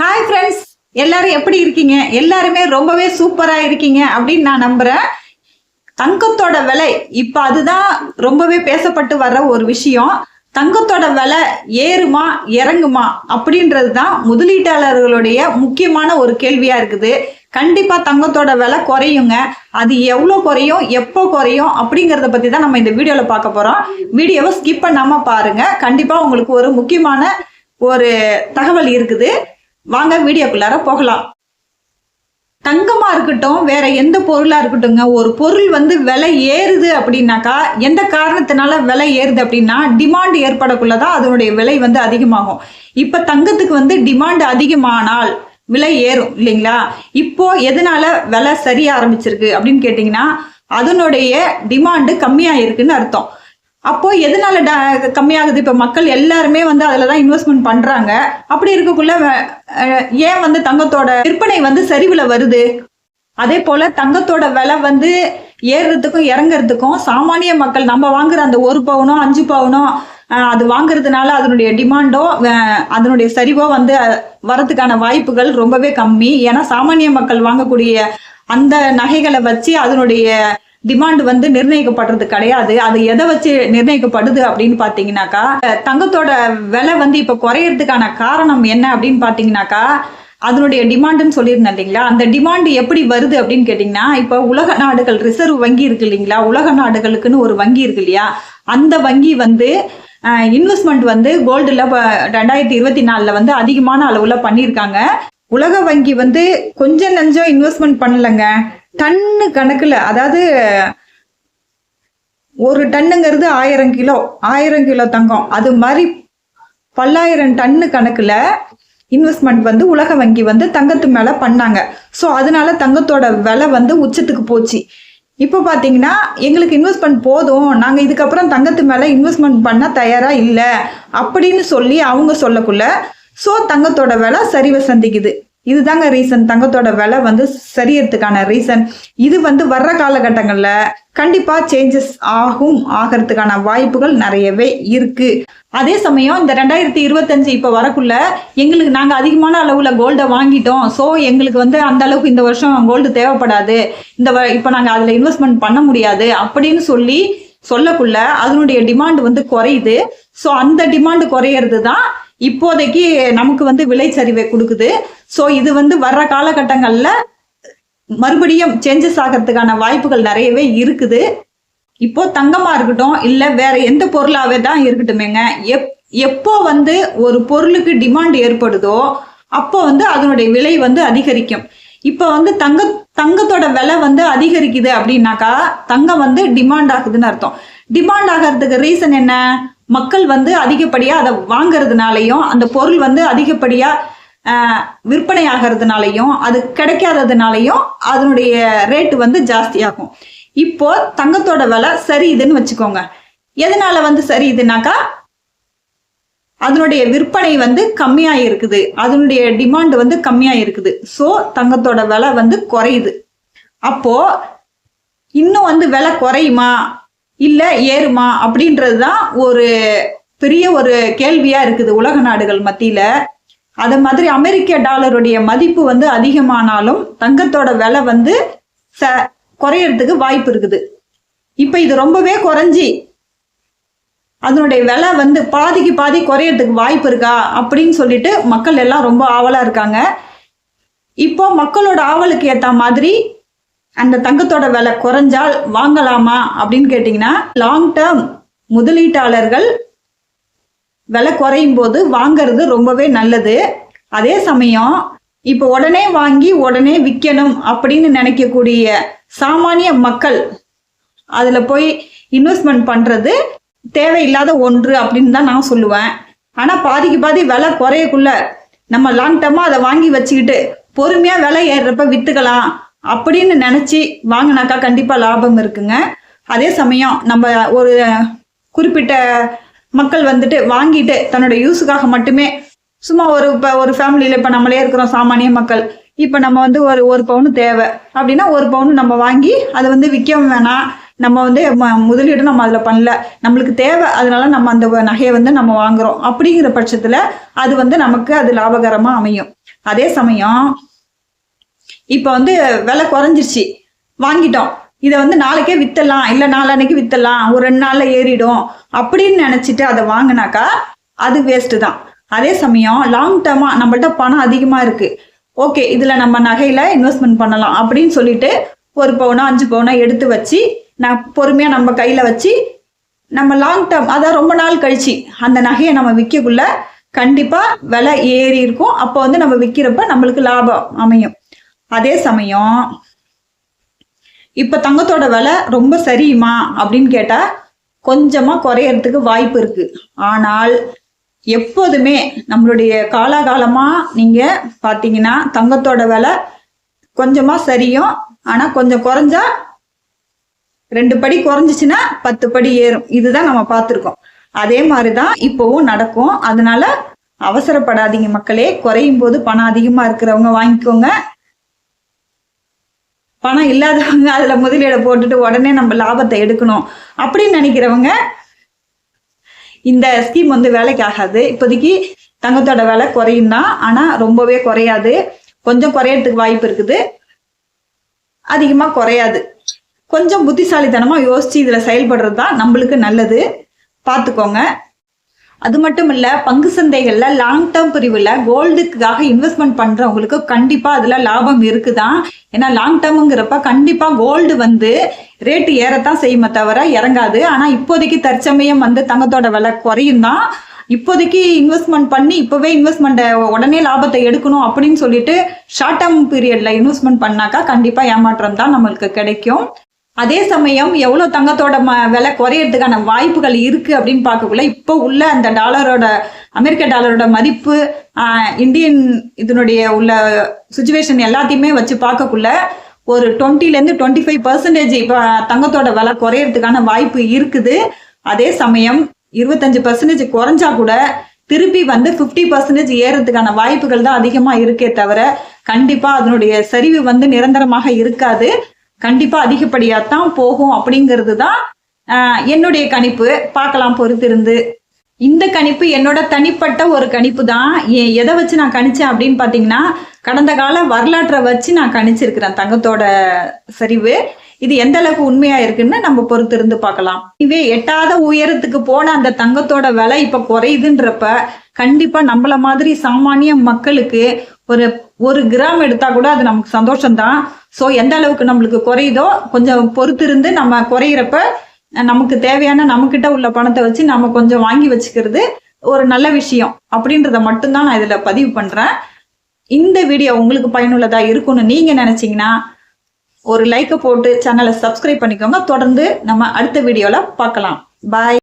Hi friends, எல்லாரும் எப்படி இருக்கீங்க? எல்லாருமே ரொம்பவே சூப்பரா இருக்கீங்க அப்படின்னு நான் நம்புறேன். தங்கத்தோட விலை இப்ப அதுதான் ரொம்பவே பேசப்பட்டு வர்ற ஒரு விஷயம். தங்கத்தோட விலை ஏறுமா இறங்குமா அப்படின்றது தான் முதலீட்டாளர்களுடைய முக்கியமான ஒரு கேள்வியா இருக்குது. கண்டிப்பா தங்கத்தோட விலை குறையுங்க. அது எவ்வளவு குறையும், எப்போ குறையும் அப்படிங்கறத பத்தி தான் நம்ம இந்த வீடியோல பார்க்க போறோம். வீடியோவை ஸ்கிப் பண்ணாம பாருங்க. கண்டிப்பா உங்களுக்கு ஒரு முக்கியமான ஒரு தகவல் இருக்குது. வாங்க வீடியோக்குள்ளார போகலாம். தங்கமா இருக்கட்டும், வேற எந்த பொருளா இருக்கட்டும்ங்க, ஒரு பொருள் விலை ஏறுது அப்படின்னாக்கா எந்த காரணத்தினால விலை ஏறுது அப்படின்னா டிமாண்ட் ஏற்படக்குள்ளதான் அதனுடைய விலை அதிகமாகும். இப்ப தங்கத்துக்கு டிமாண்ட் அதிகமானால் விலை ஏறும் இல்லைங்களா? இப்போ எதனால விலை சரிய ஆரம்பிச்சிருக்கு அப்படின்னு கேட்டீங்கன்னா அதனுடைய டிமாண்டு கம்மியா இருக்குன்னு அர்த்தம். அப்போ எதனால கம்மியாகுது? இப்ப மக்கள் எல்லாருமே அதுலதான் இன்வெஸ்ட்மெண்ட் பண்றாங்க. அப்படி இருக்கக்குள்ள ஏன் தங்கத்தோட விற்பனை சரிவுல வருது? அதே போல தங்கத்தோட விலை ஏறுறதுக்கும் இறங்குறதுக்கும் சாமானிய மக்கள் நம்ம வாங்குற அந்த 1 பவுனோ 5 பவுனோ அது வாங்குறதுனால அதனுடைய டிமாண்டோ அதனுடைய சரிவோ வரதுக்கான வாய்ப்புகள் ரொம்பவே கம்மி. ஏன்னா சாமானிய மக்கள் வாங்கக்கூடிய அந்த நகைகளை வச்சு அதனுடைய டிமாண்ட் நிர்ணயிக்கப்படுறது கிடையாது. அது எதை வச்சு நிர்ணயிக்கப்படுது அப்படின்னு பாத்தீங்கன்னாக்கா தங்கத்தோட விலை இப்ப குறையறதுக்கான காரணம் என்ன அப்படின்னு பாத்தீங்கன்னாக்கா அதனுடைய டிமாண்டுன்னு சொல்லியிருந்தேன் இல்லைங்களா? அந்த டிமாண்ட் எப்படி வருது அப்படின்னு கேட்டீங்கன்னா இப்ப உலக நாடுகள் ரிசர்வ் வங்கி இருக்கு இல்லைங்களா? உலக நாடுகளுக்குன்னு ஒரு வங்கி இருக்கு இல்லையா? அந்த வங்கி இன்வெஸ்ட்மெண்ட் கோல்டுல 2024 அதிகமான அளவுல பண்ணியிருக்காங்க. உலக வங்கி கொஞ்சம் நெஞ்சம் இன்வெஸ்ட்மெண்ட் பண்ணலங்க. டன்னு கணக்குல, அதாவது ஒரு டன்னுங்கிறது 1000 கிலோ தங்கம், அது மாதிரி பல்லாயிரம் டன்னு கணக்குல இன்வெஸ்ட்மெண்ட் உலக வங்கி தங்கத்து மேல பண்ணாங்க. சோ அதனால தங்கத்தோட விலை உச்சத்துக்கு போச்சு. இப்ப பாத்தீங்கன்னா எங்களுக்கு இன்வெஸ்ட்மெண்ட் போதும், நாங்க இதுக்கப்புறம் தங்கத்து மேல இன்வெஸ்ட்மெண்ட் பண்ண தயாரா இல்ல அப்படின்னு சொல்லி அவங்க சொல்லக்குள்ள சோ தங்கத்தோட விலை சரிவை சந்திக்குது. இதுதாங்க ரீசன். தங்கத்தோட விலை சரியறதுக்கான ரீசன் இது. வர்ற காலகட்டங்கள்ல கண்டிப்பா சேஞ்சஸ் ஆகிறதுக்கான வாய்ப்புகள் நிறையவே இருக்கு. அதே சமயம் இந்த 2025 இப்ப வரக்குள்ள எங்களுக்கு நாங்க அதிகமான அளவுல கோல்டை வாங்கிட்டோம், சோ எங்களுக்கு அந்த அளவுக்கு இந்த வருஷம் கோல்டு தேவைப்படாது, இப்ப நாங்க அதுல இன்வெஸ்ட்மெண்ட் பண்ண முடியாது அப்படின்னு சொல்லக்குள்ள அதனுடைய டிமாண்ட் குறையுது. சோ அந்த டிமாண்ட் குறையிறது தான் இப்போதைக்கு நமக்கு விலை சரிவை கொடுக்குது. சோ இது வர்ற காலகட்டங்கள்ல மறுபடியும் சேஞ்சஸ் ஆகிறதுக்கான வாய்ப்புகள் நிறையவே இருக்குது. இப்போ தங்கமா இருக்கட்டும் இல்ல வேற எந்த பொருளாவே தான் இருக்கட்டுமேங்க, எப்போ ஒரு பொருளுக்கு டிமாண்ட் ஏற்படுதோ அப்போ அதனுடைய விலை அதிகரிக்கும். இப்ப தங்கத்தோட விலை அதிகரிக்குது அப்படின்னாக்கா தங்கம் டிமாண்ட் ஆகுதுன்னு அர்த்தம். டிமாண்ட் ஆகிறதுக்கு ரீசன் என்ன? மக்கள் அதிகப்படியா அதை வாங்கறதுனாலையும் அந்த பொருள் அதிகப்படியா விற்பனை ஆகிறதுனாலையும் அது கிடைக்காததுனாலையும் அதனுடைய ரேட்டு ஜாஸ்தியாகும். இப்போ தங்கத்தோட விலை சரியுதுன்னு வச்சுக்கோங்க. எதனால சரியுதுனாக்கா அதனுடைய விற்பனை கம்மியா இருக்குது, அதனுடைய டிமாண்ட் கம்மியா இருக்குது. சோ தங்கத்தோட விலை குறையுது. அப்போ இன்னும் விலை குறையுமா இல்ல ஏறுமா அப்படின்றதுதான் ஒரு பெரிய ஒரு கேள்வியா இருக்குது உலக நாடுகள் மத்தியில. அது மாதிரி அமெரிக்க டாலருடைய மதிப்பு அதிகமானாலும் தங்கத்தோட விலை குறையறதுக்கு வாய்ப்பு இருக்குது. இப்ப இது ரொம்பவே குறைஞ்சி அதனுடைய விலை பாதிக்கு பாதி குறையறதுக்கு வாய்ப்பு இருக்கா அப்படின்னு சொல்லிட்டு மக்கள் எல்லாம் ரொம்ப ஆவலா இருக்காங்க. இப்போ மக்களோட ஆவலுக்கு ஏத்த மாதிரி அந்த தங்கத்தோட விலை குறைஞ்சால் வாங்கலாமா அப்படின்னு கேட்டீங்கன்னா லாங் டேர்ம் முதலீட்டாளர்கள் விலை குறையும் போது வாங்கறது ரொம்பவே நல்லது. அதே சமயம் இப்ப உடனே வாங்கி உடனே விற்கணும் அப்படின்னு நினைக்கக்கூடிய சாமானிய மக்கள் அதுல போய் இன்வெஸ்ட்மெண்ட் பண்றது தேவையில்லாத ஒன்று அப்படின்னு தான் நான் சொல்லுவேன். ஆனா பாதிக்கு பாதி விலை குறையக்குள்ள நம்ம லாங் டேர்மா அதை வாங்கி வச்சுக்கிட்டு பொறுமையா விலை ஏறுறப்ப வித்துக்கலாம் அப்படின்னு நினைச்சு வாங்கினாக்கா கண்டிப்பா லாபம் இருக்குங்க. அதே சமயம் நம்ம ஒரு குறிப்பிட்ட மக்கள் வாங்கிட்டு தன்னோட யூஸுக்காக மட்டுமே சும்மா ஒரு ஃபேமிலியில இப்ப நம்மளே இருக்கிறோம் சாமானிய மக்கள், இப்ப நம்ம ஒரு பவுன் தேவை அப்படின்னா 1 பவுன் நம்ம வாங்கி அதை விற்கவும் வேணாம், நம்ம வந்து முதலீடு நம்ம அதில் பண்ணல, நம்மளுக்கு தேவை, அதனால நம்ம அந்த நகையை வந்து நம்ம வாங்குறோம் அப்படிங்கிற பட்சத்தில் அது வந்து நமக்கு அது லாபகரமாக அமையும். அதே சமயம் இப்போ வந்து விலை குறைஞ்சிருச்சு, வாங்கிட்டோம், இதை வந்து நாளைக்கே வித்தலாம், இல்லை நாளன்னைக்கு வித்தலாம், ஒரு 2 நாளில் ஏறிடும் அப்படின்னு நினச்சிட்டு அதை வாங்கினாக்கா அது வேஸ்ட்டு தான். அதே சமயம் லாங் டேர்மாக நம்மள்ட்ட பணம் அதிகமாக இருக்குது, ஓகே இதில் நம்ம நகையில் இன்வெஸ்ட்மெண்ட் பண்ணலாம் அப்படின்னு சொல்லிட்டு 1 பவுனோ 5 பவுனோ எடுத்து வச்சு நான் பொறுமையாக நம்ம கையில் வச்சு நம்ம லாங் டேர்ம், அதான் ரொம்ப நாள் கழிச்சு அந்த நகையை நம்ம விற்கக்குள்ள கண்டிப்பாக விலை ஏறி இருக்கும். அப்போ வந்து நம்ம விற்கிறப்ப நம்மளுக்கு லாபம் அமையும். அதே சமயம் இப்போ தங்கத்தோட விலை ரொம்ப சரியுமா அப்படின்னு கேட்டால் கொஞ்சமாக குறையறதுக்கு வாய்ப்பு இருக்குது. ஆனால் எப்போதுமே நம்மளுடைய காலாகாலமாக நீங்கள் பார்த்தீங்கன்னா தங்கத்தோட விலை கொஞ்சமாக சரியும், ஆனால் கொஞ்சம் குறைஞ்சா 2 படி குறைஞ்சிச்சுன்னா 10 படி ஏறும். இதுதான் நம்ம பார்த்துருக்கோம். அதே மாதிரி தான் இப்போவும் நடக்கும். அதனால அவசரப்படாதீங்க மக்களே. குறையும் போது பணம் அதிகமாக இருக்கிறவங்க வாங்கிக்கோங்க, பணம் இல்லாதவங்க அதில் முதலீடை போட்டுட்டு உடனே நம்ம லாபத்தை எடுக்கணும் அப்படின்னு நினைக்கிறவங்க இந்த ஸ்கீம் வந்து வேலைக்கு ஆகாது. இப்போதைக்கு தங்கத்தோட விலை குறையும் தான், ஆனால் ரொம்பவே குறையாது. கொஞ்சம் குறையறதுக்கு வாய்ப்பு இருக்குது, அதிகமாக குறையாது. கொஞ்சம் புத்திசாலித்தனமாக யோசிச்சு இதில் செயல்படுறது தான் நம்மளுக்கு நல்லது, பார்த்துக்கோங்க. அது மட்டும் இல்லை, பங்கு சந்தைகளில் லாங் டேர்ம் பிரிவில் கோல்டுக்காக இன்வெஸ்ட்மெண்ட் பண்ணுறவங்களுக்கு கண்டிப்பாக அதில் லாபம் இருக்குதான். ஏன்னா லாங் டேர்முங்கிறப்ப கண்டிப்பாக கோல்டு வந்து ரேட்டு ஏறத்தான் செய்யுமே தவிர இறங்காது. ஆனால் இப்போதைக்கு தற்சமயம் வந்து தங்கத்தோட விலை குறையும் தான். இப்போதைக்கு இன்வெஸ்ட்மெண்ட் பண்ணி இப்போவே இன்வெஸ்ட்மெண்ட்டை உடனே லாபத்தை எடுக்கணும் அப்படின்னு சொல்லிட்டு ஷார்ட் டேர்ம் பீரியடில் இன்வெஸ்ட்மெண்ட் பண்ணாக்கா கண்டிப்பாக ஏமாற்றம் தான் நம்மளுக்கு கிடைக்கும். அதே சமயம் எவ்வளோ தங்கத்தோட விலை குறையறதுக்கான வாய்ப்புகள் இருக்குது அப்படின்னு பார்க்கக்குள்ள இப்போ உள்ள அந்த அமெரிக்க டாலரோட மதிப்பு, இந்தியன் இதனுடைய உள்ள சுச்சுவேஷன் எல்லாத்தையுமே வச்சு பார்க்கக்குள்ள ஒரு 20% 25% இப்போ தங்கத்தோட விலை குறையறதுக்கான வாய்ப்பு இருக்குது. அதே சமயம் 25% குறைஞ்சா கூட திருப்பி வந்து 50% ஏறதுக்கான வாய்ப்புகள் தான் அதிகமாக இருக்கே தவிர கண்டிப்பாக அதனுடைய சரிவு வந்து நிரந்தரமாக இருக்காது. கண்டிப்பா அதிகப்படியாத்தான் போகும் அப்படிங்கிறது தான் என்னுடைய கணிப்பு. பார்க்கலாம் பொறுத்திருந்து. இந்த கணிப்பு என்னோட தனிப்பட்ட ஒரு கணிப்பு தான். எதை வச்சு நான் கணிச்சேன் அப்படின்னு பார்த்தீங்கன்னா கடந்த கால வரலாற்றை வச்சு நான் கணிச்சிருக்கிறேன் தங்கத்தோட சரிவு. இது எந்த அளவுக்கு உண்மையா இருக்குன்னு நம்ம பொறுத்திருந்து பார்க்கலாம். இதுவே எட்டாத உயரத்துக்கு போன அந்த தங்கத்தோட விலை இப்ப குறையுதுன்றப்ப கண்டிப்பா நம்மள மாதிரி சாமானிய மக்களுக்கு ஒரு கிராம் எடுத்தா கூட அது நமக்கு சந்தோஷம்தான். ஸோ எந்த அளவுக்கு நம்மளுக்கு குறையுதோ கொஞ்சம் பொறுத்திருந்து நம்ம குறையிறப்ப நமக்கு தேவையான நம்மக்கிட்ட உள்ள பணத்தை வச்சு நம்ம கொஞ்சம் வாங்கி வச்சுக்கிறது ஒரு நல்ல விஷயம் அப்படின்றத மட்டும்தான் நான் இதில் பதிவு பண்ணுறேன். இந்த வீடியோ உங்களுக்கு பயனுள்ளதா இருக்கும்னு நீங்கள் நினச்சிங்கன்னா ஒரு லைக்கை போட்டு சேனலை சப்ஸ்கிரைப் பண்ணிக்கோங்க. தொடர்ந்து நம்ம அடுத்த வீடியோவில் பார்க்கலாம். பாய்.